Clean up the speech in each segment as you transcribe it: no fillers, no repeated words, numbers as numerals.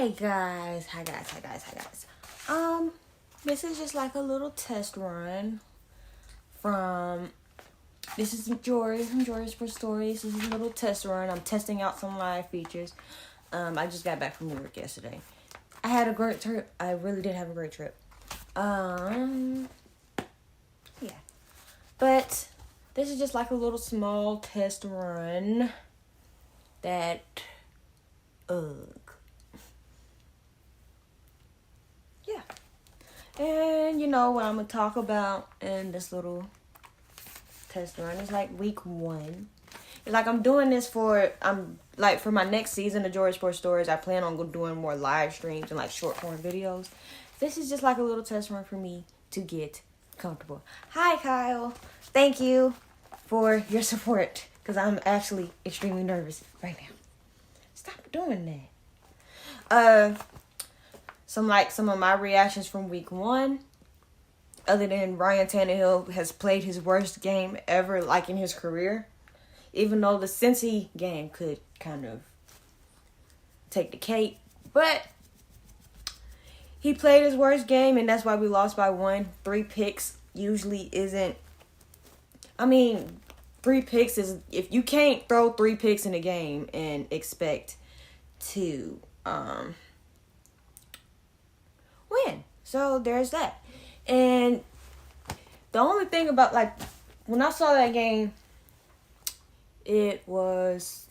Hi guys. This is just like a little test run from. This is Jory from Jory's for Stories. This is a little test run. I'm testing out some live features. I just got back from New York yesterday. I had a great trip. I really did have a great trip. Yeah. But this is just like a little small test run that. Yeah. And you know what I'm gonna talk about in this little test run is like week 1. It's like I'm doing this for for my next season of Jory's Sports Stories. I plan on doing more live streams and like short form videos. This is just like a little test run for me to get comfortable. Hi Kyle, thank you for your support because I'm actually extremely nervous right now. Stop doing that. Some of my reactions from week 1. Other than Ryan Tannehill has played his worst game ever, like in his career. Even though the Cincy game could kind of take the cake. But he played his worst game, and that's why we lost by 1. 3 picks usually isn't... 3 picks is... If you can't throw 3 picks in a game and expect to win. So there's that. And the only thing about, when I saw that game, it was...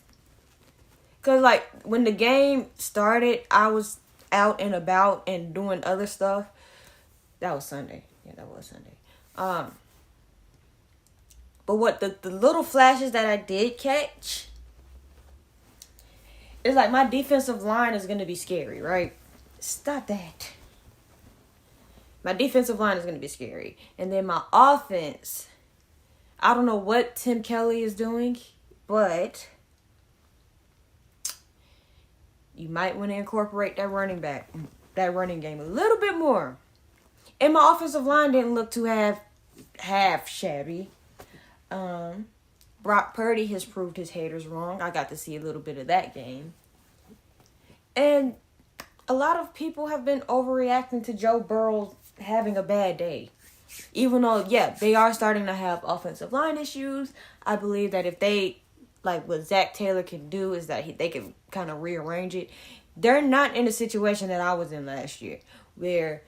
Because, when the game started, I was out and about and doing other stuff. That was Sunday. Yeah, that was Sunday. But what the little flashes that I did catch... It's like my defensive line is going to be scary, right? Stop that. My defensive line is going to be scary. And then my offense, I don't know what Tim Kelly is doing, but you might want to incorporate that running game a little bit more. And my offensive line didn't look too half shabby. Brock Purdy has proved his haters wrong. I got to see a little bit of that game. And a lot of people have been overreacting to Joe Burrow having a bad day. Even though, they are starting to have offensive line issues. I believe that if they, what Zach Taylor can do is that they can kind of rearrange it. They're not in a situation that I was in last year, where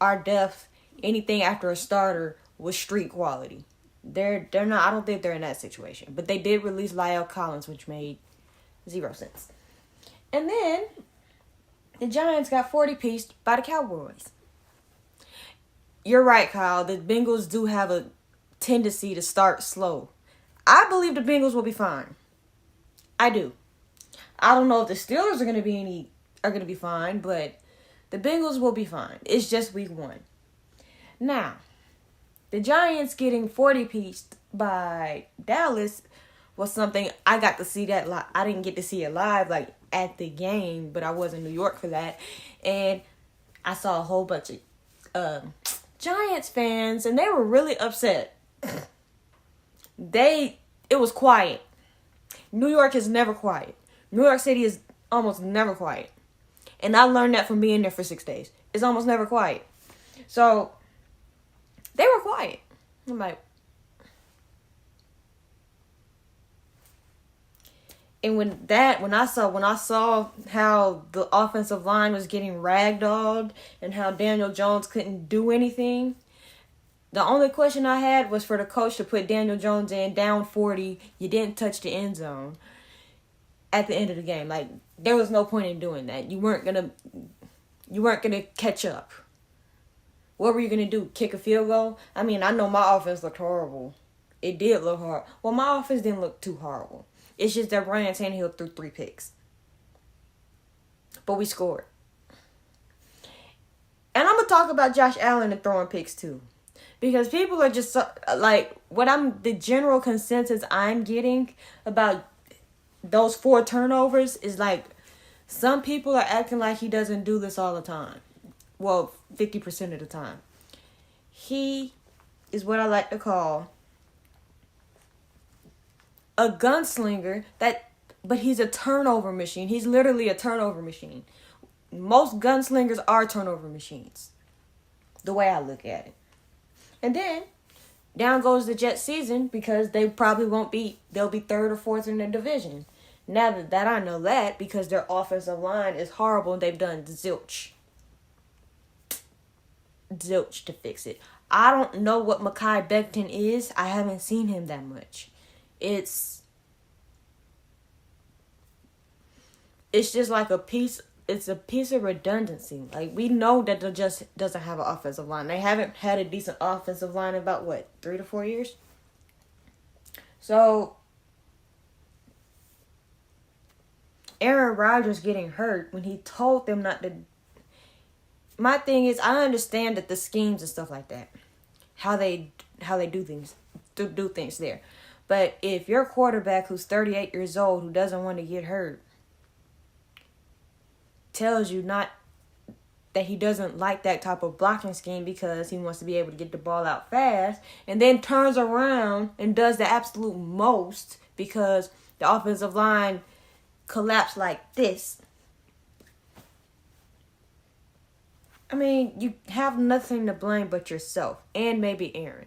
our depth, anything after a starter, was street quality. They're not. I don't think they're in that situation. But they did release La'el Collins, which made 0 sense. And then the Giants got 40-pieced by the Cowboys. You're right, Kyle. The Bengals do have a tendency to start slow. I believe the Bengals will be fine. I do. I don't know if the Steelers are going to be fine, but the Bengals will be fine. It's just week 1. Now, the Giants getting 40-pieced by Dallas was something I got to see that live. I didn't get to see it live, at the game, but I was in New York for that. And I saw a whole bunch of Giants fans, and they were really upset. It was quiet. New York is never quiet. New York City is almost never quiet. And I learned that from being there for 6 days. It's almost never quiet. So, they were quiet. I'm like... And when I saw how the offensive line was getting ragdolled and how Daniel Jones couldn't do anything, the only question I had was for the coach to put Daniel Jones in down 40. You didn't touch the end zone at the end of the game. There was no point in doing that. You weren't gonna catch up. What were you gonna do? Kick a field goal? I know my offense looked horrible. It did look hard. Well, my offense didn't look too horrible. It's just that Ryan Tannehill threw 3 picks. But we scored. And I'm going to talk about Josh Allen and throwing picks too. Because people are just the general consensus I'm getting about those 4 turnovers is some people are acting like he doesn't do this all the time. Well, 50% of the time. He is what I like to call a gunslinger but he's a turnover machine. He's literally a turnover machine. most gunslingers are turnover machines. The way I look at it. And then down goes the Jets season because they probably they'll be third or fourth in their division. Now that I know that, because their offensive line is horrible and they've done zilch to fix it. I don't know what Mekhi Becton is. I haven't seen him that much. It's just like a piece of redundancy. Like, we know that the Jets doesn't have an offensive line. They haven't had a decent offensive line in about, 3 to 4 years? So, Aaron Rodgers getting hurt when he told them not to. My thing is, I understand that the schemes and stuff like that, how they do things there. But if your quarterback who's 38 years old, who doesn't want to get hurt, tells you not that he doesn't like that type of blocking scheme because he wants to be able to get the ball out fast, and then turns around and does the absolute most because the offensive line collapsed like this. I mean, you have nothing to blame but yourself and maybe Aaron.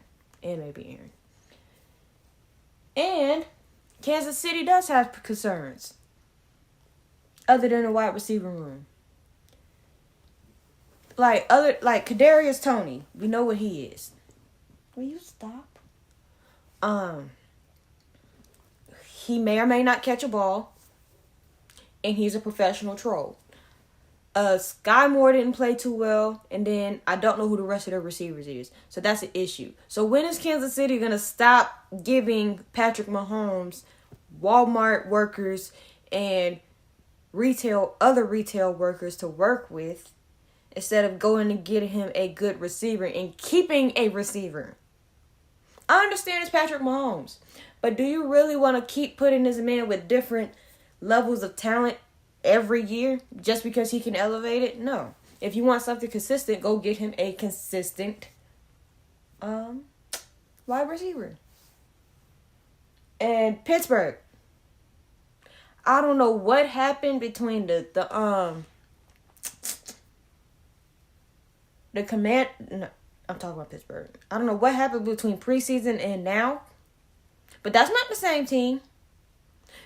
And Kansas City does have concerns other than the wide receiver room. Like Kadarius Toney, we know what he is. Will you stop? He may or may not catch a ball, and he's a professional troll. Sky Moore didn't play too well, and then I don't know who the rest of the receivers is. So that's an issue. So when is Kansas City going to stop giving Patrick Mahomes Walmart workers and other retail workers to work with instead of going and getting him a good receiver and keeping a receiver? I understand it's Patrick Mahomes, but do you really want to keep putting this man with different levels of talent every year just because he can elevate it? No. If you want something consistent, go get him a consistent wide receiver. And Pittsburgh, I don't know what happened between the command. No, I'm talking about Pittsburgh. I don't know what happened between preseason and now, but that's not the same team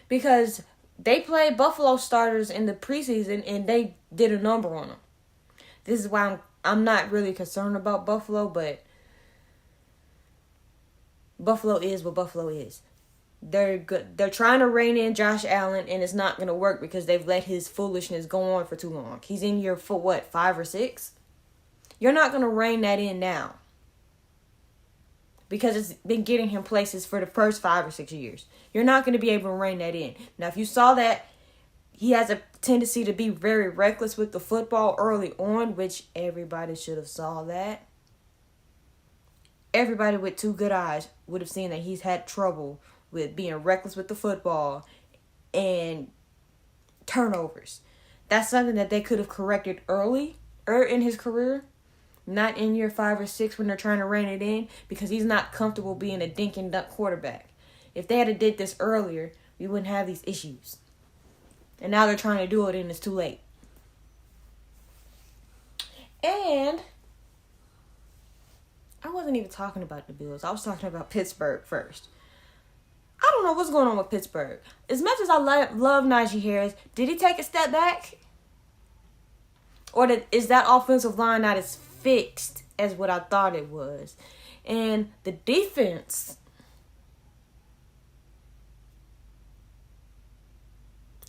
because they played Buffalo starters in the preseason and they did a number on them. This is why I'm not really concerned about Buffalo, but Buffalo is what Buffalo is. They're good. They're trying to rein in Josh Allen, and it's not going to work because they've let his foolishness go on for too long. He's in year 5 or 6? You're not going to rein that in now because it's been getting him places for the first 5 or 6 years. You're not going to be able to rein that in. Now, if you saw that he has a tendency to be very reckless with the football early on, which everybody should have saw that. Everybody with 2 good eyes would have seen that he's had trouble with being reckless with the football and turnovers. That's something that they could have corrected early in his career, not in year 5 or 6 when they're trying to rein it in, because he's not comfortable being a dink and dunk quarterback. If they had did this earlier, we wouldn't have these issues. And now they're trying to do it and it's too late. And I wasn't even talking about the Bills. I was talking about Pittsburgh first. I don't know what's going on with Pittsburgh. As much as I love Najee Harris, did he take a step back? Or is that offensive line not as fixed as what I thought it was? And the defense.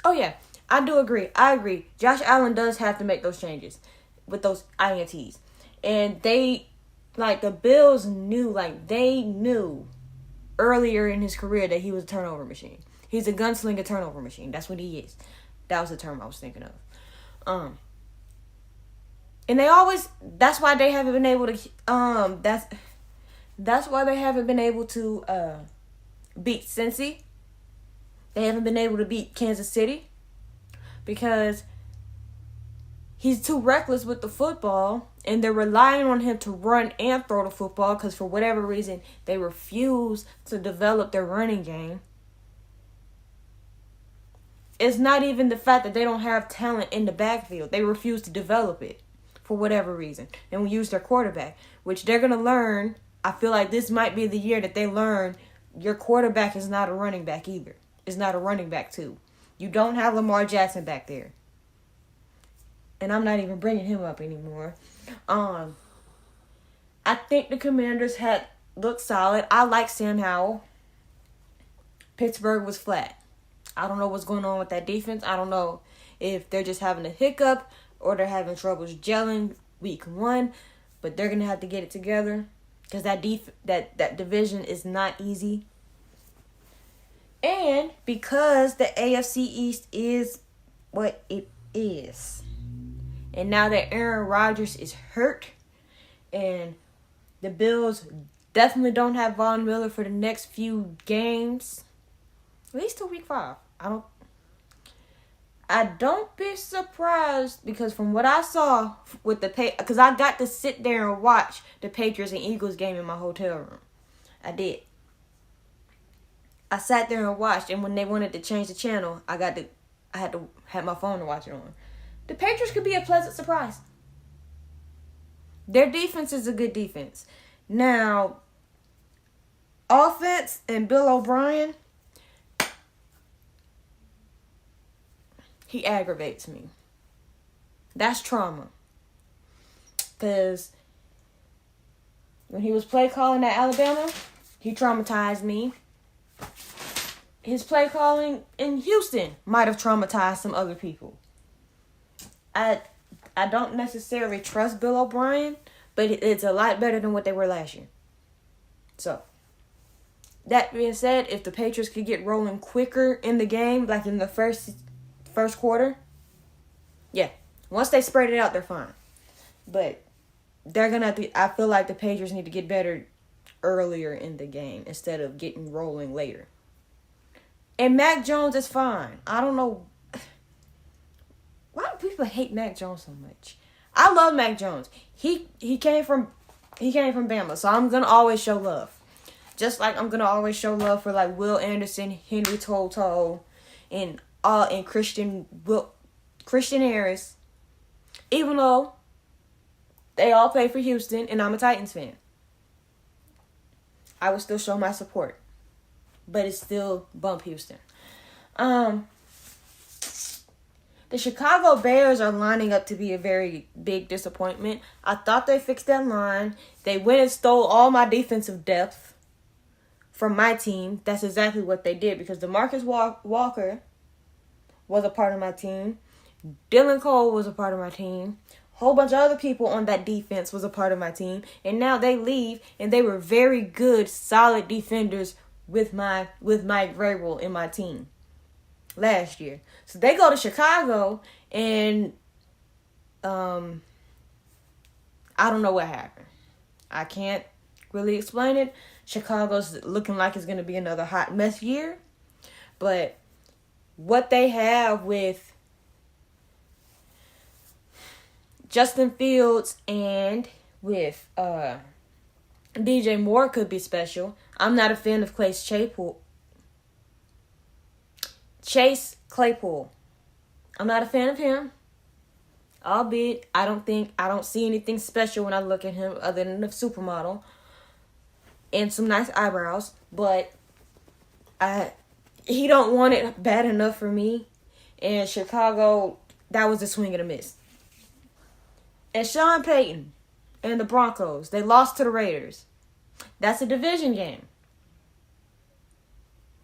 Oh, yeah. I do agree. I agree. Josh Allen does have to make those changes with those INTs. And the Bills knew, they knew earlier in his career that he was a turnover machine. He's a gunslinger turnover machine. That's what he is. That was the term I was thinking of. And that's why they haven't been able to, that's why they haven't been able to beat Cincy. They haven't been able to beat Kansas City because he's too reckless with the football, and they're relying on him to run and throw the football because for whatever reason they refuse to develop their running game. it's not even the fact that they don't have talent in the backfield. They refuse to develop it for whatever reason. And we use their quarterback, which they're going to learn. I feel like this might be the year that they learn your quarterback is not a running back either. It's not a running back too. You don't have Lamar Jackson back there. And I'm not even bringing him up anymore. I think the Commanders had looked solid. I like Sam Howell. Pittsburgh was flat. I don't know what's going on with that defense. I don't know if they're just having a hiccup or they're having troubles gelling week 1. But they're going to have to get it together. Because that division is not easy. And because the AFC East is what it is. And now that Aaron Rodgers is hurt. And the Bills definitely don't have Von Miller for the next few games. At least till week 5. I don't be surprised because from what I saw with because I got to sit there and watch the Patriots and Eagles game in my hotel room. I did. I sat there and watched, and when they wanted to change the channel, I had to have my phone to watch it on. The Patriots could be a pleasant surprise. Their defense is a good defense. Now, offense and Bill O'Brien, he aggravates me. That's trauma. Because when he was play calling at Alabama, he traumatized me. His play calling in Houston might have traumatized some other people. I don't necessarily trust Bill O'Brien, but it's a lot better than what they were last year. So, that being said, if the Patriots could get rolling quicker in the game, like in the first quarter, yeah. Once they spread it out, they're fine. But they're going to have to, I feel like the Patriots need to get better earlier in the game instead of getting rolling later. And Mac Jones is fine. I don't know. Why do people hate Mac Jones so much? I love Mac Jones. He came from Bama, so I'm going to always show love. Just like I'm going to always show love for like Will Anderson, Henry Toto, and Christian Harris, even though they all play for Houston and I'm a Titans fan. I will still show my support, but it's still bump Houston. The Chicago Bears are lining up to be a very big disappointment. I thought they fixed that line. They went and stole all my defensive depth from my team. That's exactly what they did because DeMarcus Walker was a part of my team. Dylan Cole was a part of my team. A whole bunch of other people on that defense was a part of my team. And now they leave, and they were very good, solid defenders with Mike Vrabel in my team last year. So they go to Chicago, and I don't know what happened. I can't really explain it. Chicago's looking like it's going to be another hot mess year. But what they have with Justin Fields and with DJ Moore could be special. I'm not a fan of Chase Claypool. I'm not a fan of him. Albeit, I don't see anything special when I look at him other than the supermodel and some nice eyebrows. But he don't want it bad enough for me. And Chicago, that was a swing and a miss. And Sean Payton and the Broncos, they lost to the Raiders. That's a division game.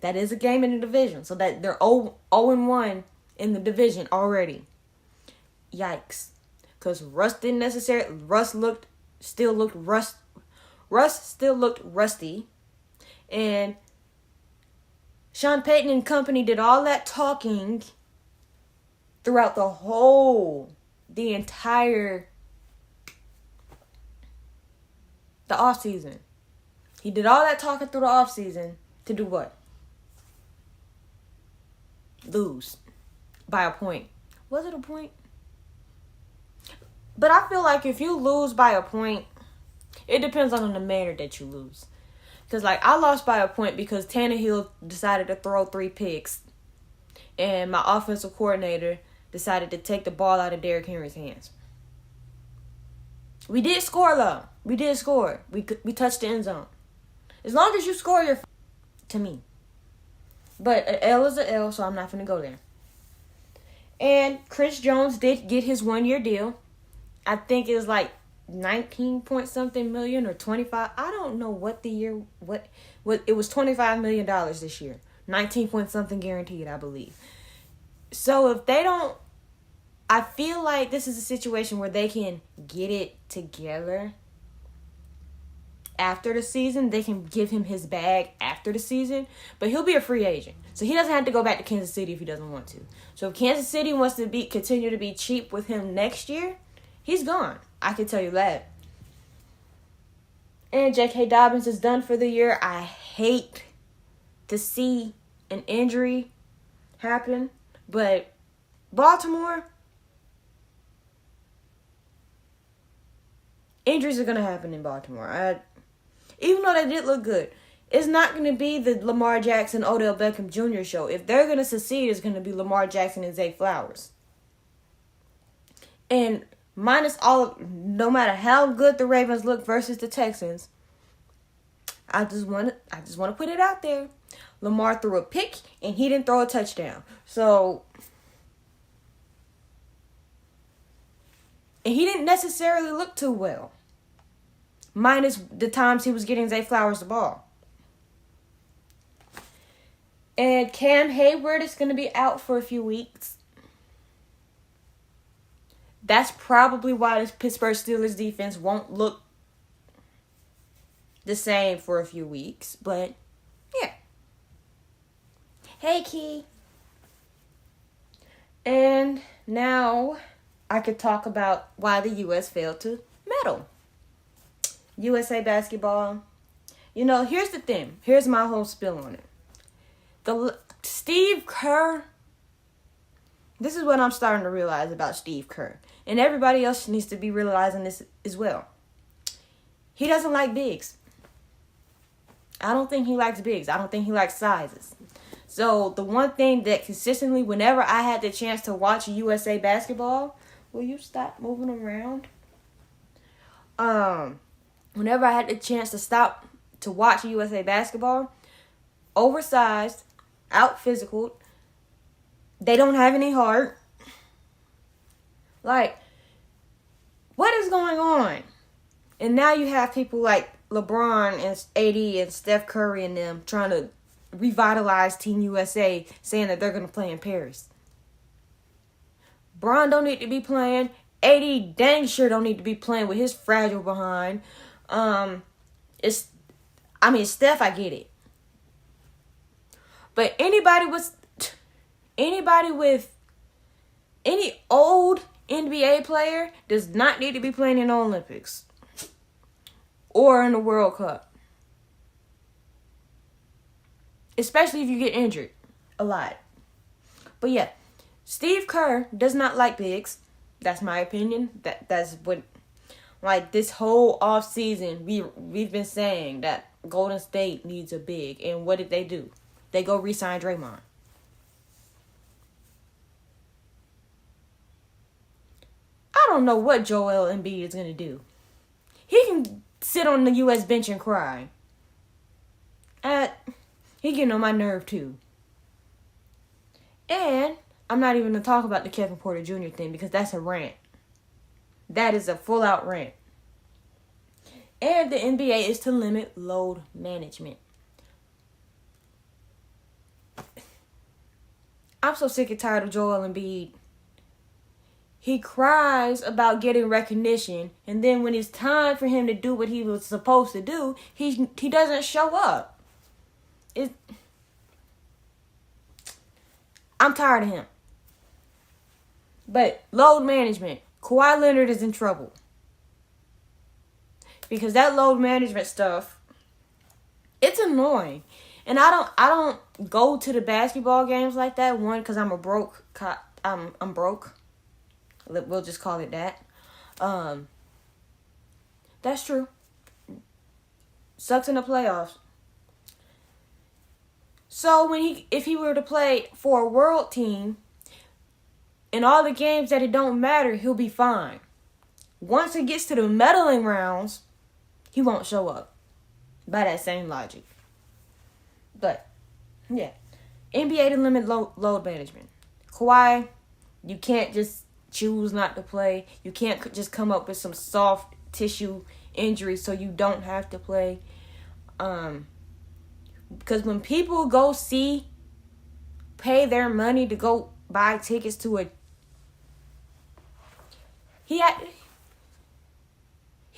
That is a game in the division. So that they're 0-1 in the division already. Yikes. Because Russ still looked rusty. And Sean Payton and company did all that talking throughout the entire offseason. He did all that talking through the offseason to do what? Lose by a point. Was it a point? But I feel like if you lose by a point, it depends on the manner that you lose. Because, I lost by a point because Tannehill decided to throw 3 picks and my offensive coordinator decided to take the ball out of Derrick Henry's hands. We did score, though. We did score. We touched the end zone. As long as you score, you're to me. But an L is an L, so I'm not going to go there. And Chris Jones did get his 1-year deal. I think it was like 19 point something million or 25. I don't know what the year, what it was $25 million this year. 19 point something guaranteed, I believe. So if they don't, I feel like this is a situation where they can get it together after the season. They can give him his bag after the season, but he'll be a free agent. So he doesn't have to go back to Kansas City if he doesn't want to. So if Kansas City wants to continue to be cheap with him next year, he's gone. I can tell you that. And J.K. Dobbins is done for the year. I hate to see an injury happen, but Baltimore, injuries are going to happen in Baltimore. Even though they did look good, it's not going to be the Lamar Jackson, Odell Beckham Jr. show. If they're going to succeed, it's going to be Lamar Jackson and Zay Flowers. And minus no matter how good the Ravens look versus the Texans, I just want to put it out there. Lamar threw a pick and he didn't throw a touchdown. So, and he didn't necessarily look too well. Minus the times he was getting Zay Flowers the ball. And Cam Hayward is going to be out for a few weeks. That's probably why this Pittsburgh Steelers defense won't look the same for a few weeks. But, yeah. Hey, Key. And now I could talk about why the U.S. failed to medal. USA basketball. You know, here's the thing. Here's my whole spill on it. Steve Kerr. This is what I'm starting to realize about Steve Kerr. And everybody else needs to be realizing this as well. He doesn't like bigs. I don't think he likes bigs. I don't think he likes sizes. So the one thing that consistently, whenever I had the chance to watch USA basketball, will you stop moving around? Whenever I had the chance to stop to watch USA basketball, oversized, out physical, they don't have any heart. Like, what is going on? And now you have people like LeBron and AD and Steph Curry and them trying to revitalize Team USA, saying that they're going to play in Paris. Bron don't need to be playing. AD dang sure don't need to be playing with his fragile behind. Steph, I get it. But anybody with any old NBA player does not need to be playing in the Olympics or in the World Cup. Especially if you get injured a lot. But yeah, Steve Kerr does not like bigs. That's my opinion. That's what, like, this whole off season we've been saying that Golden State needs a big. And what did they do? They go re-sign Draymond. I don't know what Joel Embiid is going to do. He can sit on the U.S. bench and cry. He getting on my nerve too. And I'm not even going to talk about the Kevin Porter Jr. thing because that's a rant. That is a full-out rant. And the NBA is to limit load management. I'm so sick and tired of Joel Embiid. He cries about getting recognition, and then when it's time for him to do what he was supposed to do, he doesn't show up. I'm tired of him. But load management, Kawhi Leonard is in trouble. Because that load management stuff, it's annoying. And I don't go to the basketball games like that. One, because I'm broke. We'll just call it that. That's true. Sucks in the playoffs. So if he were to play for a world team, in all the games that it don't matter, he'll be fine. Once it gets to the medaling rounds, he won't show up. By that same logic. But, yeah. NBA to limit load management. Kawhi, you can't just choose not to play. You can't just come up with some soft tissue injury so you don't have to play. Because when people go pay their money to go buy tickets to he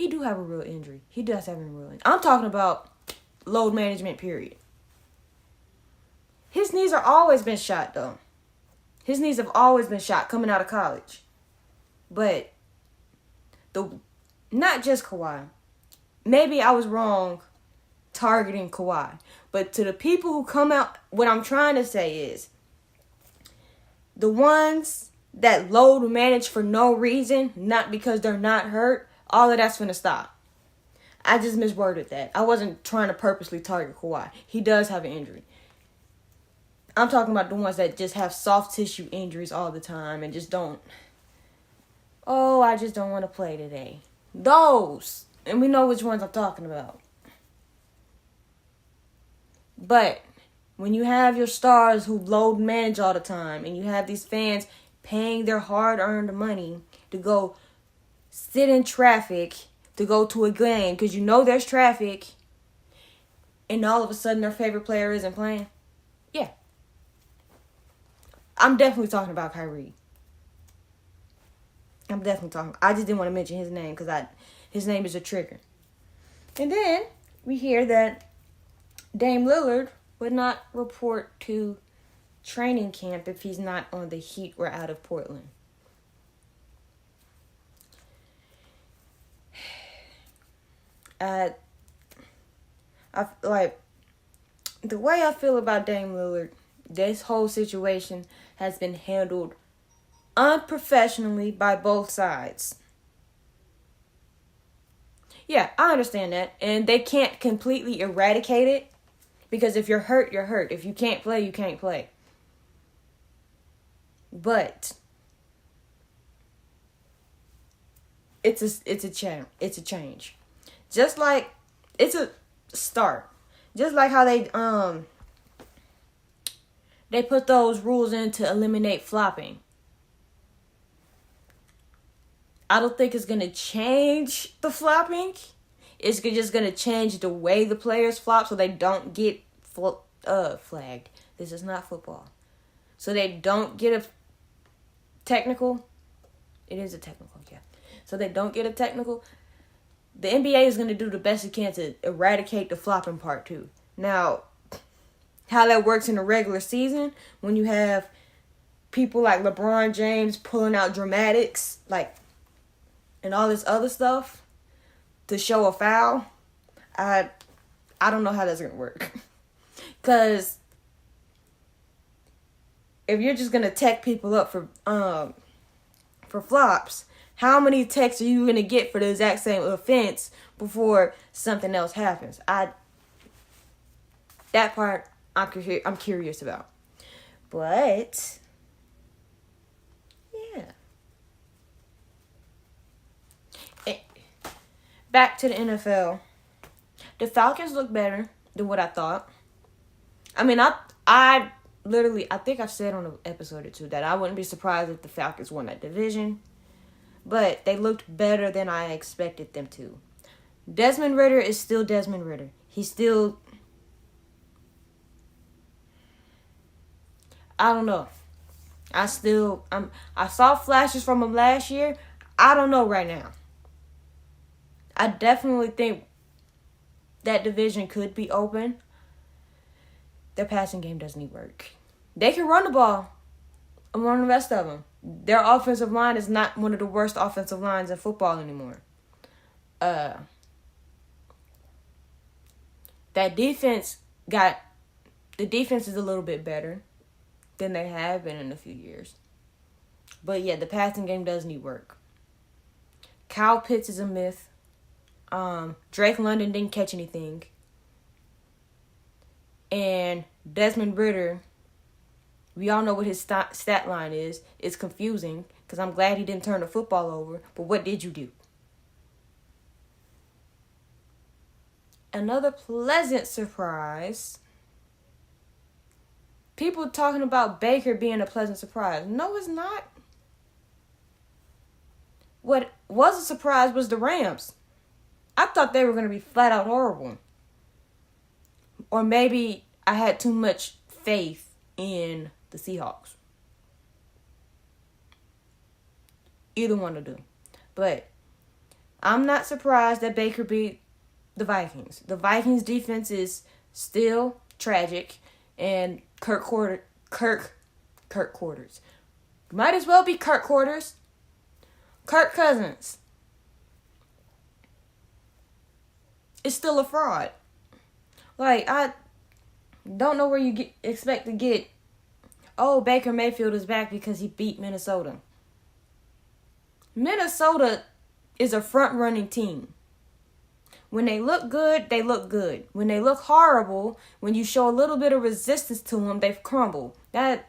do have a real injury. He does have a real injury. I'm talking about load management, period. His knees are always been shot, though. His knees have always been shot coming out of college. But not just Kawhi. Maybe I was wrong targeting Kawhi. But to the people who come out, what I'm trying to say is, the ones that load manage for no reason, not because they're not hurt, all of that's finna stop. I just misworded that. I wasn't trying to purposely target Kawhi. He does have an injury. I'm talking about the ones that just have soft tissue injuries all the time and just don't. Oh, I just don't want to play today. Those. And we know which ones I'm talking about. But when you have your stars who load manage all the time and you have these fans paying their hard-earned money to go sit in traffic to go to a game because you know there's traffic and all of a sudden their favorite player isn't playing. Yeah. I'm definitely talking about Kyrie. I just didn't want to mention his name because his name is a trigger. And then we hear that Dame Lillard would not report to training camp if he's not on the Heat or out of Portland. The way I feel about Dame Lillard, this whole situation has been handled unprofessionally by both sides. Yeah, I understand that. And they can't completely eradicate it. Because if you're hurt, you're hurt. If you can't play, you can't play. But it's a change. Just like it's a start. Just like how they put those rules in to eliminate flopping. I don't think it's going to change the flopping. It's just going to change the way the players flop so they don't get flagged. This is not football. So they don't get a technical. It is a technical, yeah. So they don't get a technical. The NBA is going to do the best it can to eradicate the flopping part too. Now, how that works in the regular season, when you have people like LeBron James pulling out dramatics, and all this other stuff to show a foul, I don't know how that's going to work. Because if you're just going to tech people up for flops, how many techs are you going to get for the exact same offense before something else happens? That part I'm curious about. But yeah. Back to the NFL. The Falcons look better than what I thought. I mean, I think I've said on an episode or two that I wouldn't be surprised if the Falcons won that division. But they looked better than I expected them to. Desmond Ridder is still Desmond Ridder. He's still... I don't know. I saw flashes from him last year. I don't know right now. I definitely think that division could be open. Their passing game doesn't need work. They can run the ball among the rest of them. Their offensive line is not one of the worst offensive lines in football anymore. That defense the defense is a little bit better than they have been in a few years. But yeah, the passing game does need work. Kyle Pitts is a myth. Drake London didn't catch anything. And Desmond Ridder, we all know what his stat line is. It's confusing because I'm glad he didn't turn the football over. But what did you do? Another pleasant surprise. People talking about Baker being a pleasant surprise. No, it's not. What was a surprise was the Rams. I thought they were going to be flat out horrible. Or maybe I had too much faith in the Seahawks. Either one of them. But I'm not surprised that Baker beat the Vikings. The Vikings defense is still tragic. And Kirk Quarters. Might as well be Kirk Quarters. Kirk Cousins is still a fraud. Like, I don't know where you expect to get, oh, Baker Mayfield is back because he beat Minnesota. Minnesota is a front-running team. When they look good, they look good. When they look horrible, when you show a little bit of resistance to them, they crumble. And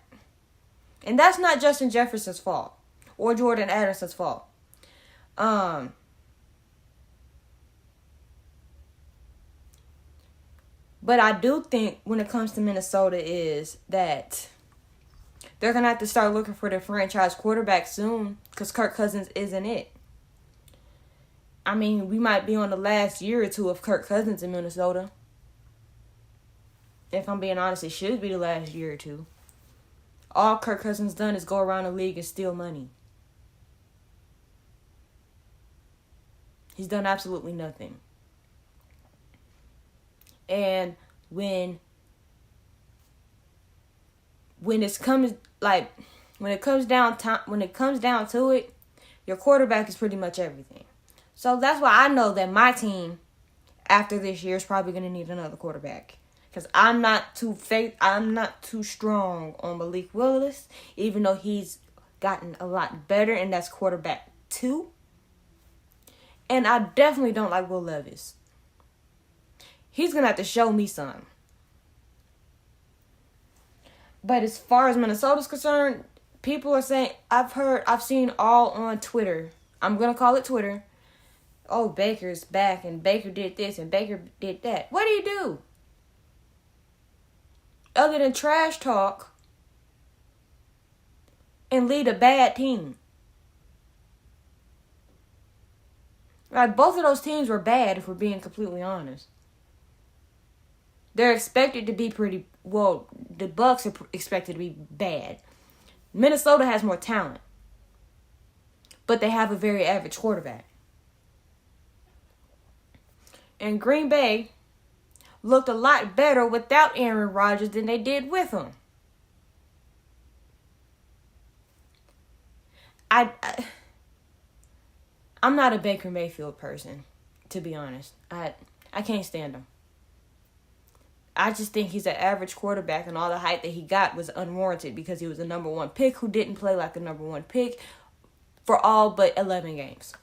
that's not Justin Jefferson's fault or Jordan Addison's fault. But I do think when it comes to Minnesota is that they're going to have to start looking for their franchise quarterback soon because Kirk Cousins isn't it. I mean, we might be on the last year or two of Kirk Cousins in Minnesota. If I'm being honest, it should be the last year or two. All Kirk Cousins done is go around the league and steal money. He's done absolutely nothing. And when it comes down to it, your quarterback is pretty much everything. So that's why I know that my team after this year is probably going to need another quarterback. Because I'm not too strong on Malik Willis, even though he's gotten a lot better, and that's quarterback 2. And I definitely don't like Will Levis. He's going to have to show me something. But as far as Minnesota's concerned, people are saying, I've seen all on Twitter. I'm going to call it Twitter. Oh, Baker's back, and Baker did this, and Baker did that. What do you do? Other than trash talk and lead a bad team. Like, both of those teams were bad, if we're being completely honest. They're expected to be the Bucs are expected to be bad. Minnesota has more talent. But they have a very average quarterback. And Green Bay looked a lot better without Aaron Rodgers than they did with him. I'm not a Baker Mayfield person, to be honest. I can't stand him. I just think he's an average quarterback, and all the hype that he got was unwarranted because he was a number 1 pick who didn't play like a number 1 pick for all but 11 games.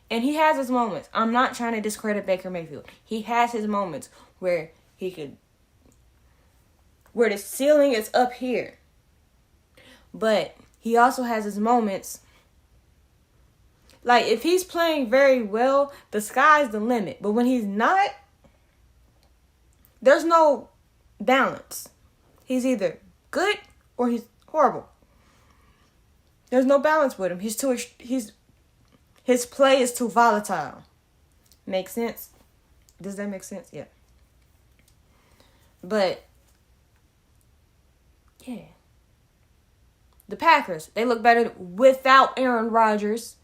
And he has his moments. I'm not trying to discredit Baker Mayfield. He has his moments where where the ceiling is up here. But he also has his moments. Like, if he's playing very well, the sky's the limit. But when he's not, there's no balance. He's either good or he's horrible. There's no balance with him. His play is too volatile. Make sense? Does that make sense? Yeah. But, yeah. The Packers, they look better without Aaron Rodgers.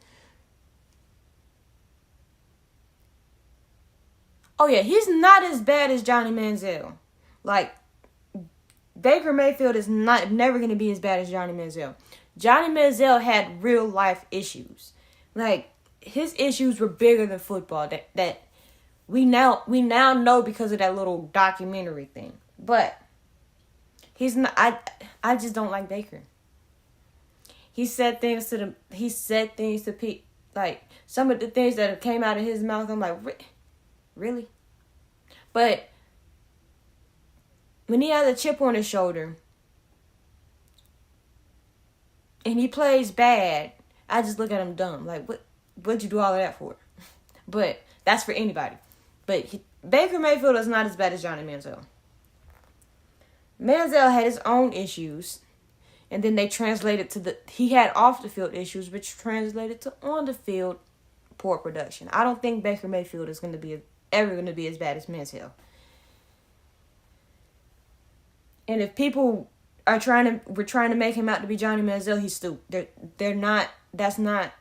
Oh, yeah, he's not as bad as Johnny Manziel. Like, Baker Mayfield is never going to be as bad as Johnny Manziel. Johnny Manziel had real life issues. Like, his issues were bigger than football that we now know because of that little documentary thing. But he's not. I just don't like Baker. He said things to people, like some of the things that came out of his mouth. I'm like, really? But when he has a chip on his shoulder and he plays bad, I just look at him dumb. Like, what'd you do all of that for? But that's for anybody. But Baker Mayfield is not as bad as Johnny Manziel. Manziel had his own issues, and then they translated he had off the field issues, which translated to on the field poor production. I don't think Baker Mayfield is ever going to be as bad as Manziel. And if people we're trying to make him out to be Johnny Manziel, he's stupid. They're not. That's not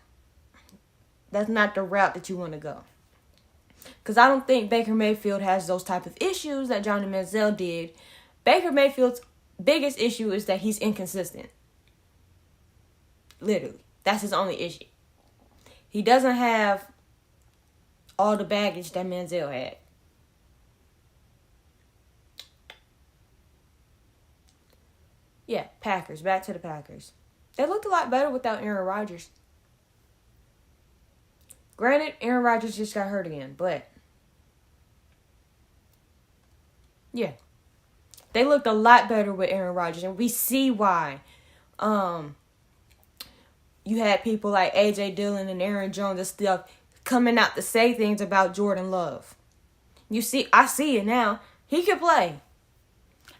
the route that you want to go. Because I don't think Baker Mayfield has those type of issues that Johnny Manziel did. Baker Mayfield's biggest issue is that he's inconsistent. Literally. That's his only issue. He doesn't have all the baggage that Manziel had. Yeah, Packers. Back to the Packers. They looked a lot better without Aaron Rodgers. Granted, Aaron Rodgers just got hurt again, but yeah. They looked a lot better with Aaron Rodgers, and we see why. You had people like A.J. Dillon and Aaron Jones and stuff coming out to say things about Jordan Love. I see it now. He could play.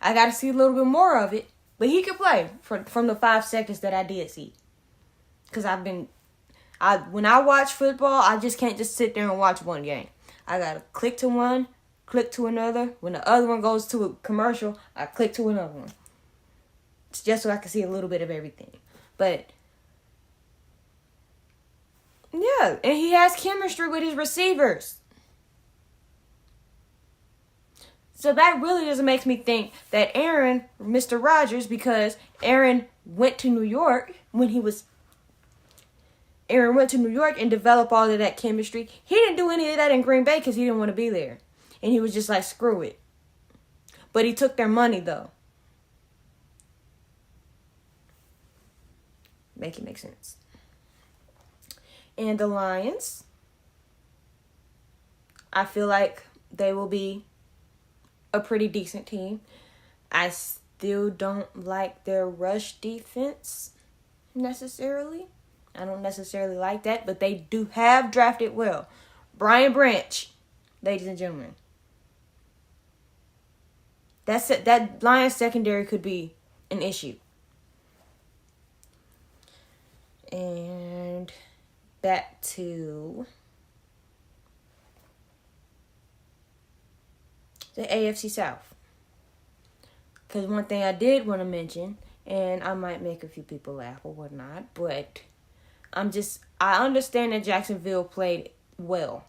I got to see a little bit more of it, but he could play from the 5 seconds that I did see. Because when I watch football, I just can't just sit there and watch one game. I got to click to one, click to another. When the other one goes to a commercial, I click to another one. It's just so I can see a little bit of everything. But yeah, and he has chemistry with his receivers. So that really just makes me think that Aaron, Mr. Rodgers, because Aaron went to New York and developed all of that chemistry. He didn't do any of that in Green Bay because he didn't want to be there. And he was just like, screw it. But he took their money, though. Make it make sense. And the Lions, I feel like they will be a pretty decent team. I still don't like their rush defense necessarily. I don't necessarily like that, but they do have drafted well. Brian Branch, ladies and gentlemen. That Lions secondary could be an issue. And back to the AFC South. Because one thing I did want to mention, and I might make a few people laugh or whatnot, but I understand that Jacksonville played well.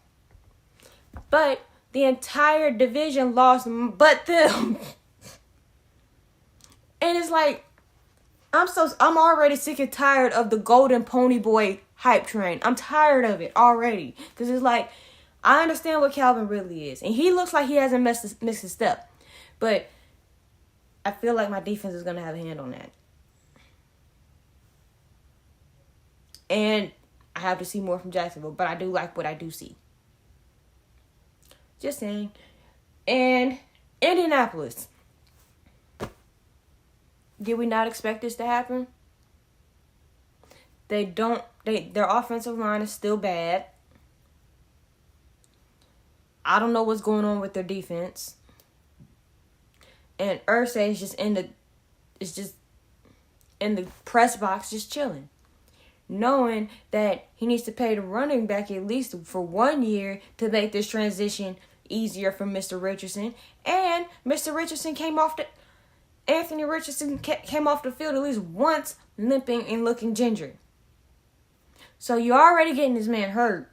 But the entire division lost but them. And it's like, I'm already sick and tired of the Golden Pony Boy hype train. I'm tired of it already. Because it's like, I understand what Calvin Ridley is. And he looks like he hasn't missed a step. But I feel like my defense is going to have a hand on that. And I have to see more from Jacksonville. But I do like what I do see. Just saying. And Indianapolis. Did we not expect this to happen? Their offensive line is still bad. I don't know what's going on with their defense. And Irsay is just in the press box just chilling. Knowing that he needs to pay the running back at least for 1 year to make this transition easier for Mr. Richardson. And Anthony Richardson came off the field at least once limping and looking ginger. So you're already getting this man hurt.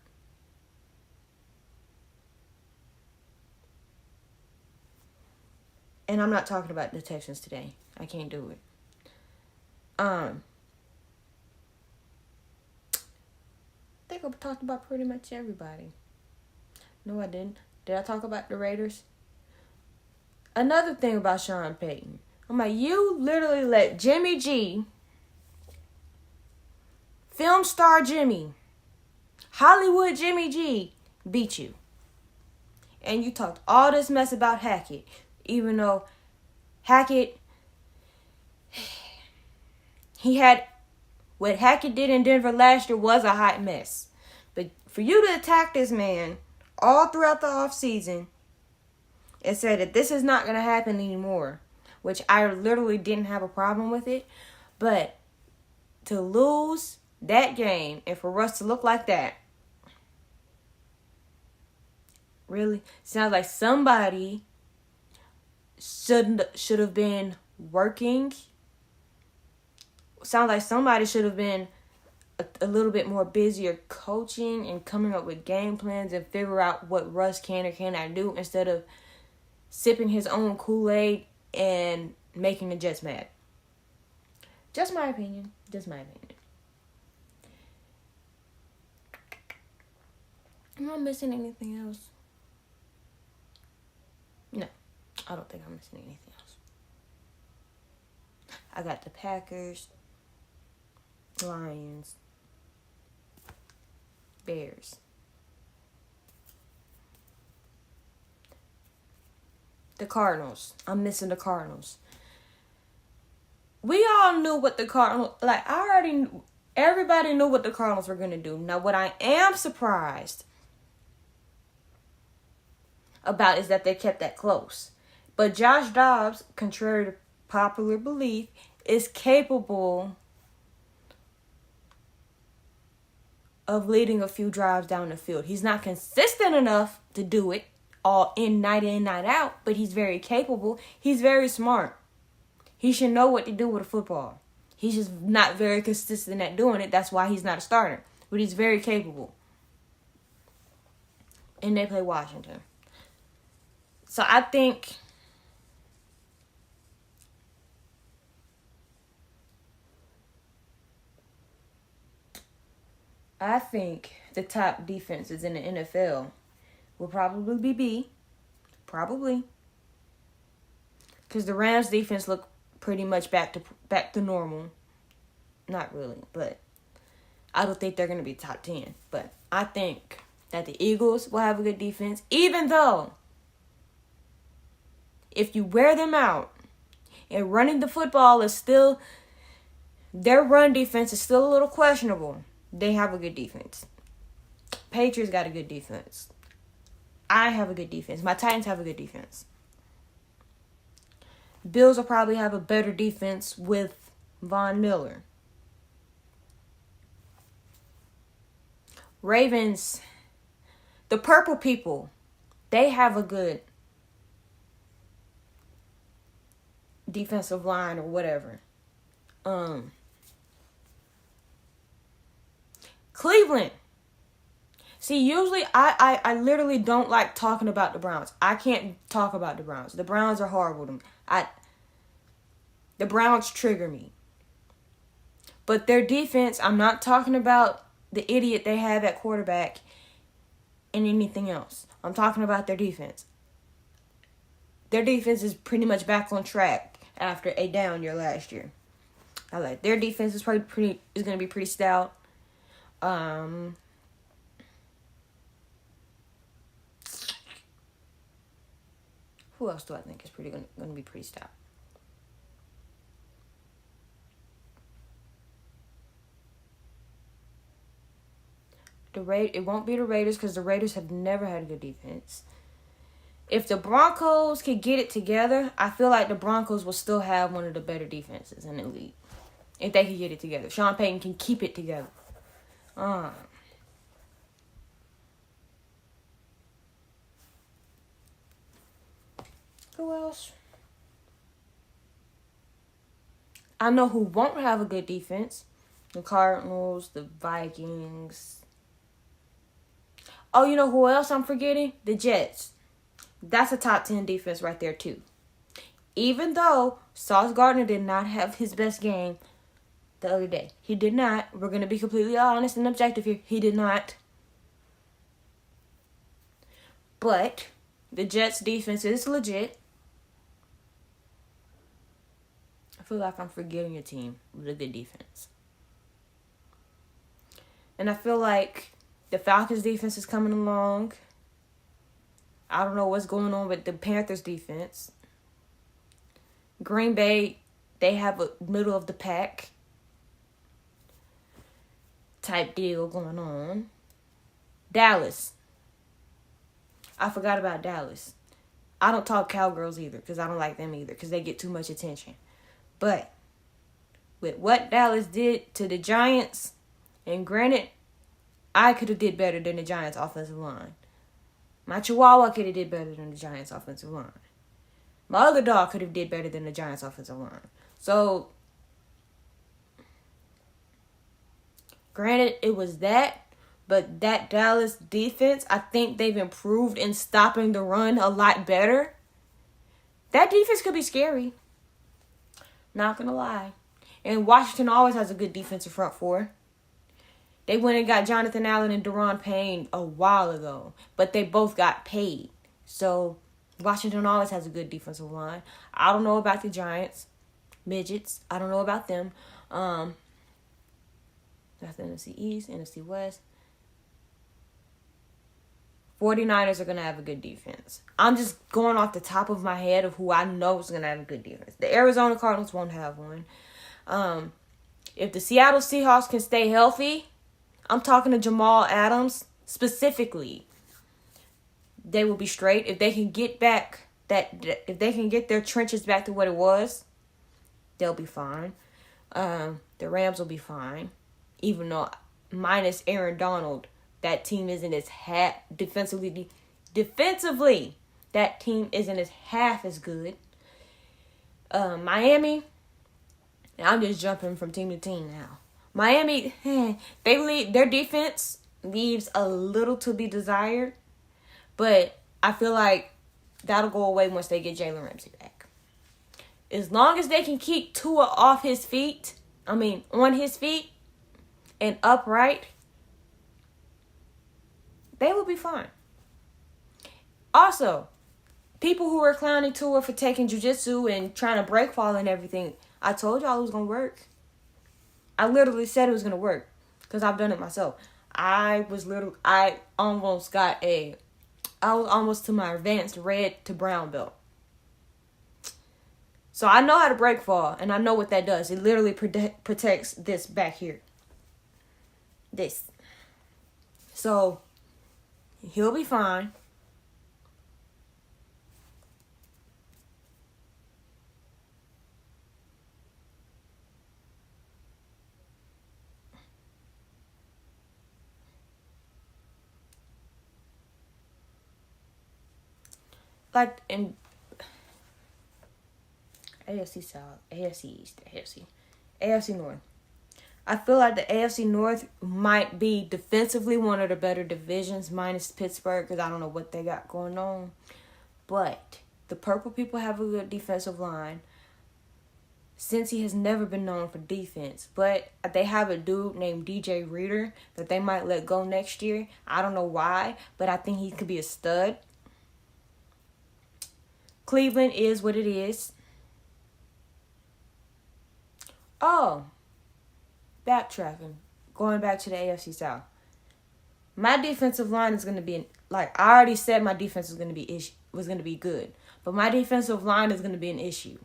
And I'm not talking about the Texans today. I can't do it. I think I talked about pretty much everybody. No, I didn't. Did I talk about the Raiders? Another thing about Sean Payton. I'm like, you literally let Jimmy G, film star Jimmy, Hollywood Jimmy G, beat you. And you talked all this mess about Hackett, even though Hackett, what Hackett did in Denver last year was a hot mess. But for you to attack this man all throughout the offseason and say that this is not going to happen anymore, which I literally didn't have a problem with it, but to lose that game and for Russ to look like that, really sounds like somebody should have been working. Sounds like somebody should have been a little bit more busier coaching and coming up with game plans and figure out what Russ can or cannot do instead of sipping his own Kool-Aid and making the Jets mad. Just my opinion. Just my opinion. Am I missing anything else? No, I don't think I'm missing anything else. I got the Packers, Lions, Bears. The Cardinals. I'm missing the Cardinals. We all knew what the Cardinals... Everybody knew what the Cardinals were going to do. Now, what I am surprised about is that they kept that close. But Josh Dobbs, contrary to popular belief, is capable of leading a few drives down the field. He's not consistent enough to do it all in, night out, but he's very capable. He's very smart. He should know what to do with a football. He's just not very consistent at doing it. That's why he's not a starter. But he's very capable. And they play Washington. So I think the top defenses in the NFL will probably be probably, because the Rams defense look pretty much back to normal. Not really, but I don't think they're going to be top 10. But I think that the Eagles will have a good defense, even though if you wear them out and running the football is still, their run defense is still a little questionable, they have a good defense. Patriots got a good defense. I have a good defense. My Titans have a good defense. Bills will probably have a better defense with Von Miller. Ravens, the purple people, they have a good defensive line or whatever. Cleveland. See, usually I literally don't like talking about the Browns. I can't talk about the Browns. The Browns are horrible to me. The Browns trigger me. But their defense, I'm not talking about the idiot they have at quarterback and anything else. I'm talking about their defense. Their defense is pretty much back on track after a down year last year. I like their defense is going to be pretty stout. Who else do I think is going to be pretty stout? It won't be the Raiders because the Raiders have never had a good defense. If the Broncos could get it together, I feel like the Broncos will still have one of the better defenses in the league. If they can get it together. Sean Payton can keep it together. Who else? I know who won't have a good defense. The Cardinals, the Vikings. Oh, you know who else I'm forgetting? The Jets. That's a top 10 defense right there, too. Even though Sauce Gardner did not have his best game the other day. He did not. We're going to be completely honest and objective here. He did not. But the Jets' defense is legit. I feel like I'm forgetting a team with a good defense. And I feel like the Falcons' defense is coming along. I don't know what's going on with the Panthers' defense. Green Bay, they have a middle of the pack type deal going on. Dallas. I forgot about Dallas. I don't talk Cowgirls either because I don't like them either because they get too much attention. But with what Dallas did to the Giants, and granted, I could have did better than the Giants offensive line. My Chihuahua could have did better than the Giants offensive line. My other dog could have did better than the Giants offensive line. So, granted, it was that. But that Dallas defense, I think they've improved in stopping the run a lot better. That defense could be scary. Not going to lie. And Washington always has a good defensive front four. They went and got Jonathan Allen and Daron Payne a while ago. But they both got paid. So, Washington always has a good defensive line. I don't know about the Giants. Midgets. I don't know about them. That's the NFC East, NFC West. 49ers are going to have a good defense. I'm just going off the top of my head of who I know is going to have a good defense. The Arizona Cardinals won't have one. If the Seattle Seahawks can stay healthy, I'm talking to Jamal Adams specifically, they will be straight. If they can get back if they can get their trenches back to what it was, they'll be fine. The Rams will be fine, even though minus Aaron Donald, that team isn't as defensively. That team isn't as half as good. Miami, I'm just jumping from team to team now. Miami, their defense leaves a little to be desired, but I feel like that'll go away once they get Jalen Ramsey back. As long as they can keep Tua on his feet and upright, they will be fine. Also, people who are clowning Tua for taking jiu-jitsu and trying to break fall and everything, I told y'all it was going to work. I literally said it was going to work because I've done it myself. I was almost to my advanced red to brown belt. So I know how to break fall, and I know what that does. It literally protects this back here. This. So he'll be fine. Like in AFC South, AFC East, AFC North. I feel like the AFC North might be defensively one of the better divisions, minus Pittsburgh, because I don't know what they got going on. But the Purple people have a good defensive line. Cincy has never been known for defense, but they have a dude named DJ Reader that they might let go next year. I don't know why, but I think he could be a stud. Cleveland is what it is. Oh, backtracking, going back to the AFC South. My defensive line is going to be I already said my defense was going to be good, but my defensive line is going to be an issue.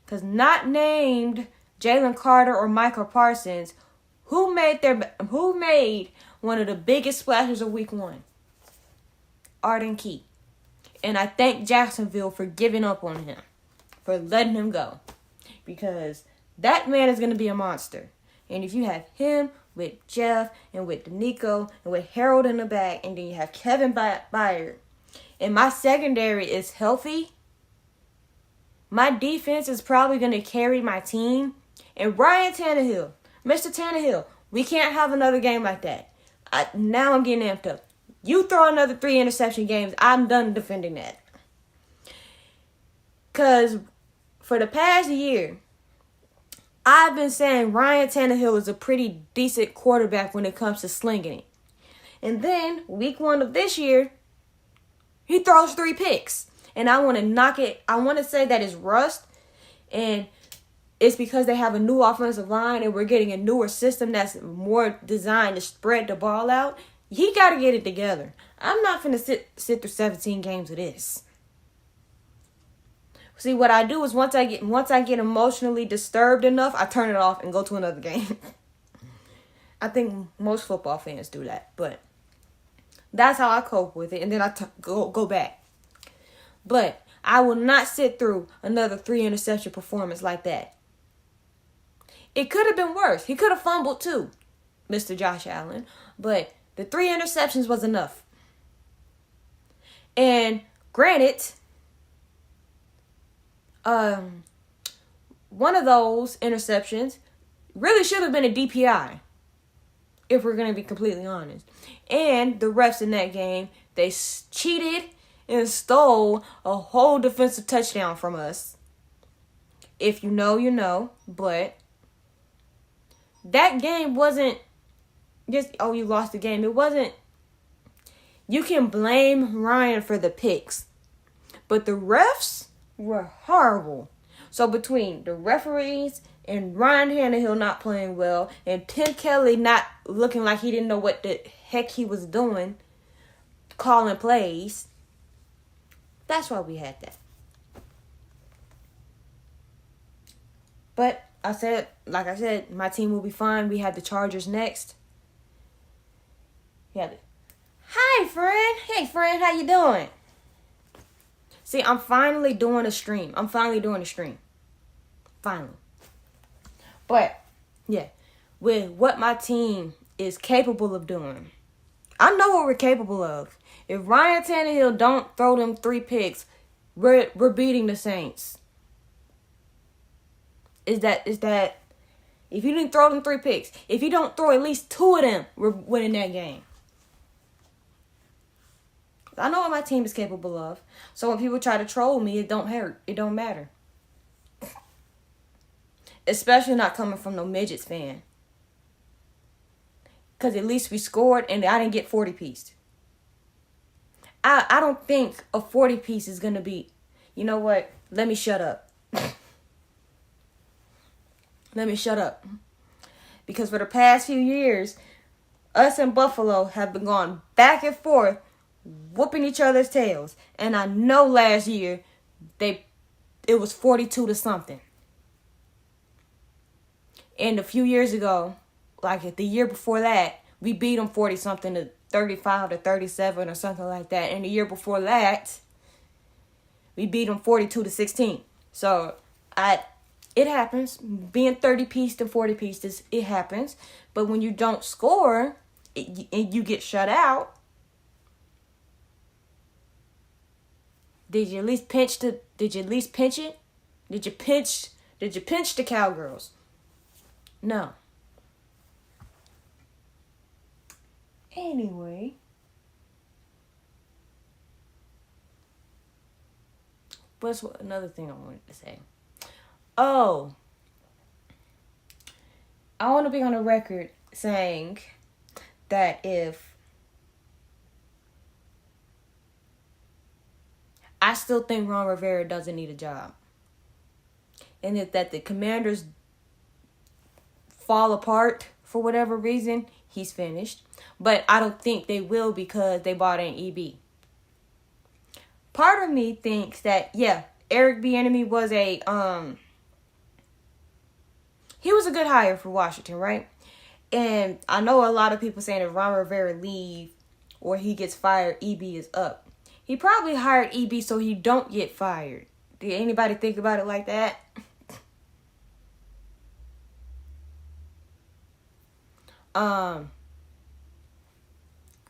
Cause not named Jalen Carter or Michael Parsons, who made one of the biggest splashes of Week 1, Arden Key. And I thank Jacksonville for giving up on him, for letting him go. Because that man is going to be a monster. And if you have him with Jeff and with Nico and with Harold in the back, and then you have Kevin Byard, and my secondary is healthy, my defense is probably going to carry my team. And Ryan Tannehill, Mr. Tannehill, we can't have another game like that. Now I'm getting amped up. You throw another 3 interception games, I'm done defending that. Because for the past year, I've been saying Ryan Tannehill is a pretty decent quarterback when it comes to slinging it. And then, Week 1 of this year, he throws 3 picks. And I want to knock it. I want to say that it's rust. And it's because they have a new offensive line and we're getting a newer system that's more designed to spread the ball out. He got to get it together. I'm not finna sit through 17 games of this. See, what I do is once I get emotionally disturbed enough, I turn it off and go to another game. I think most football fans do that, but that's how I cope with it, and then I go back. But I will not sit through another 3-interception performance like that. It could have been worse. He could have fumbled too, Mr. Josh Allen, but the 3 interceptions was enough. And granted, one of those interceptions really should have been a DPI, if we're going to be completely honest. And the refs in that game, they cheated and stole a whole defensive touchdown from us. If you know, you know. But that game wasn't just, oh, you lost the game. It wasn't. You can blame Ryan for the picks, but the refs were horrible. So between the referees and Ryan Tannehill not playing well and Tim Kelly not looking like he didn't know what the heck he was doing, calling plays, that's why we had that. But like I said, my team will be fine. We have the Chargers next. Yeah. Hi, friend. Hey, friend. How you doing? See, I'm finally doing a stream. Finally. But, yeah. With what my team is capable of doing, I know what we're capable of. If Ryan Tannehill don't throw them 3 picks, we're beating the Saints. Is that if you didn't throw them 3 picks, if you don't throw at least 2 of them, we're winning that game. I know what my team is capable of. So when people try to troll me, it don't hurt. It don't matter. Especially not coming from no Midgets fan. Because at least we scored and I didn't get 40 piece. I don't think a 40 piece is going to be, you know what? Let me shut up. Let me shut up. Because for the past few years, us and Buffalo have been going back and forth, whooping each other's tails. And I know last year, it was 42 to something. And a few years ago, like the year before that, we beat them 40 something to 35 to 37 or something like that. And the year before that, we beat them 42 to 16. So it happens. Being 30 piece to 40 pieces, it happens. But when you don't score and you get shut out, did you at least pinch it? Did you pinch the Cowgirls? No. Anyway. What's another thing I wanted to say? Oh. I want to be on a record saying that I still think Ron Rivera doesn't need a job. And if that the Commanders fall apart for whatever reason, he's finished. But I don't think they will because they bought in EB. Part of me thinks that, yeah, Eric Bieniemy was he was a good hire for Washington, right? And I know a lot of people saying if Ron Rivera leave or he gets fired, EB is up. He probably hired EB so he don't get fired. Did anybody think about it like that?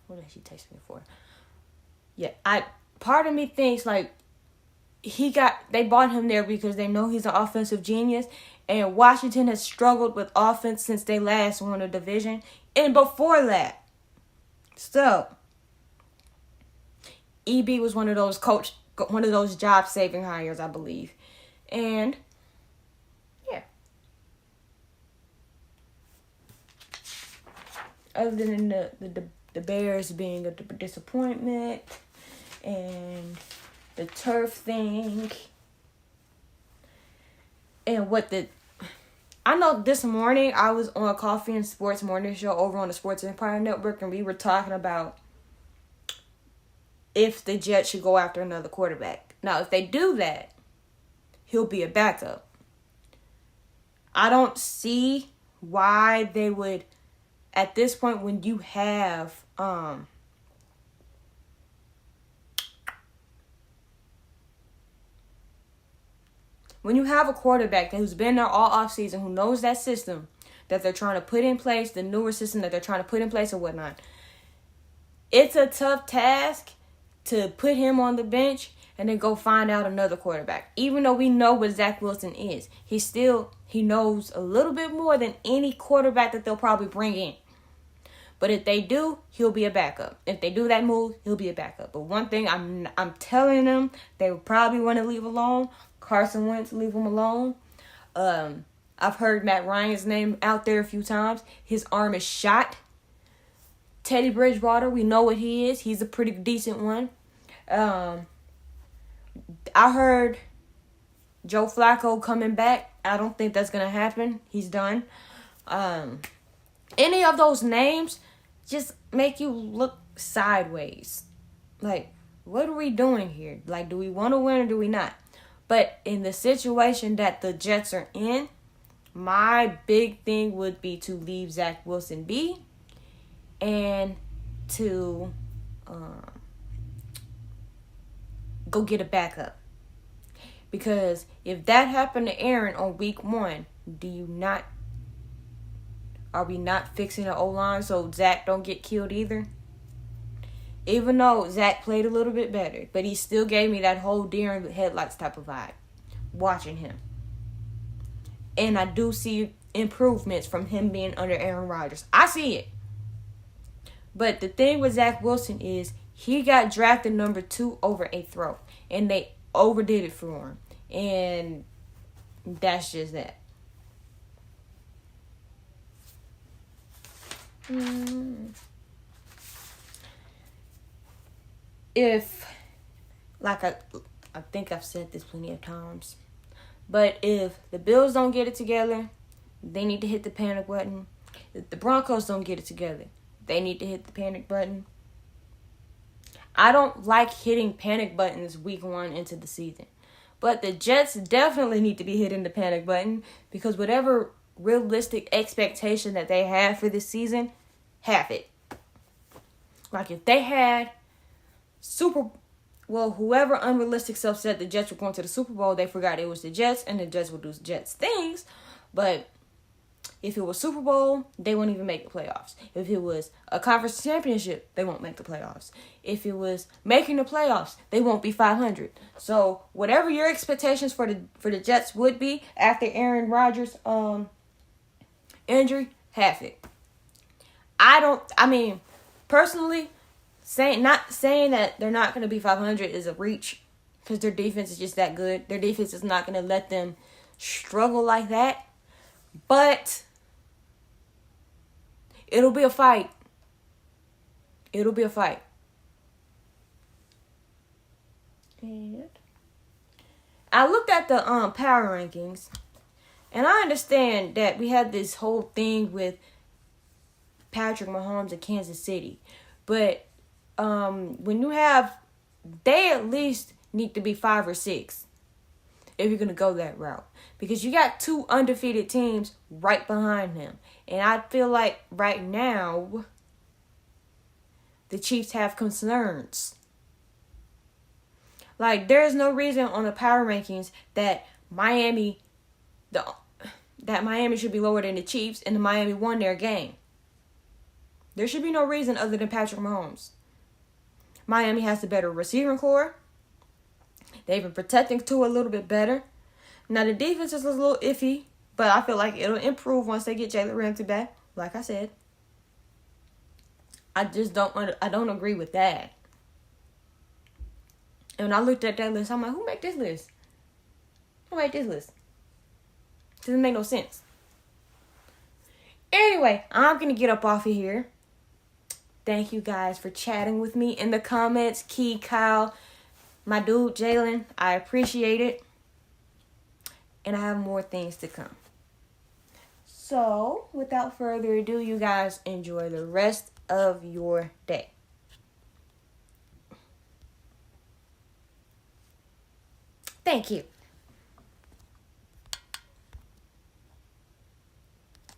What did she text me for? Yeah, part of me thinks like they bought him there because they know he's an offensive genius, and Washington has struggled with offense since they last won a division and before that. So EB was one of those job saving hires, I believe. And yeah. Other than the Bears being a disappointment and the turf thing and I know this morning I was on a Coffee and Sports morning show over on the Sports Empire Network, and we were talking about if the Jets should go after another quarterback. Now, if they do that, he'll be a backup. I don't see why they would, at this point when you have a quarterback who's been there all offseason, who knows that system that they're trying to put in place, the newer system that they're trying to put in place or whatnot, it's a tough task to put him on the bench and then go find out another quarterback. Even though we know what Zach Wilson is, he knows a little bit more than any quarterback that they'll probably bring in. But if they do, he'll be a backup. If they do that move, he'll be a backup. But one thing I'm telling them, they will probably want to leave alone. Carson Wentz, leave him alone. I've heard Matt Ryan's name out there a few times. His arm is shot. Teddy Bridgewater, we know what he is. He's a pretty decent one. I heard Joe Flacco coming back. I don't think that's going to happen. He's done. Any of those names just make you look sideways. Like, what are we doing here? Like, do we want to win or do we not? But in the situation that the Jets are in, my big thing would be to leave Zach Wilson be and to go get a backup. Because if that happened to Aaron on week 1, are we not fixing the O-line so Zach don't get killed either? Even though Zach played a little bit better, but he still gave me that whole deer in the headlights type of vibe watching him. And I do see improvements from him being under Aaron Rodgers. I see it. But the thing with Zach Wilson is he got drafted number 2 over a throw. And they overdid it for him. And that's just that. If, like I think I've said this plenty of times, but if the Bills don't get it together, they need to hit the panic button. If the Broncos don't get it together, they need to hit the panic button. I don't like hitting panic buttons week 1 into the season. But the Jets definitely need to be hitting the panic button because whatever realistic expectation that they have for this season, have it. Like if they had whoever unrealistic self said the Jets were going to the Super Bowl, they forgot it was the Jets and the Jets would do Jets things. But if it was Super Bowl, they won't even make the playoffs. If it was a conference championship, they won't make the playoffs. If it was making the playoffs, they won't be 500. So whatever your expectations for the Jets would be after Aaron Rodgers' injury, have it. Personally, not saying that they're not going to be 500 is a reach because their defense is just that good. Their defense is not going to let them struggle like that. But it'll be a fight. It'll be a fight. And I looked at the power rankings, and I understand that we had this whole thing with Patrick Mahomes in Kansas City. But when you have, they at least need to be 5 or 6 if you're going to go that route. Because you got 2 undefeated teams right behind them. And I feel like right now, the Chiefs have concerns. Like, there is no reason on the power rankings that Miami should be lower than the Chiefs and the Miami won their game. There should be no reason other than Patrick Mahomes. Miami has the better receiving core. They've been protecting Tua a little bit better. Now, the defense is a little iffy, but I feel like it'll improve once they get Jalen Ramsey back, like I said. I don't agree with that. And when I looked at that list, I'm like, who made this list? Who made this list? Doesn't make no sense. Anyway, I'm going to get up off of here. Thank you guys for chatting with me in the comments. Key, Kyle, my dude, Jalen, I appreciate it. And I have more things to come. So, without further ado, you guys enjoy the rest of your day. Thank you.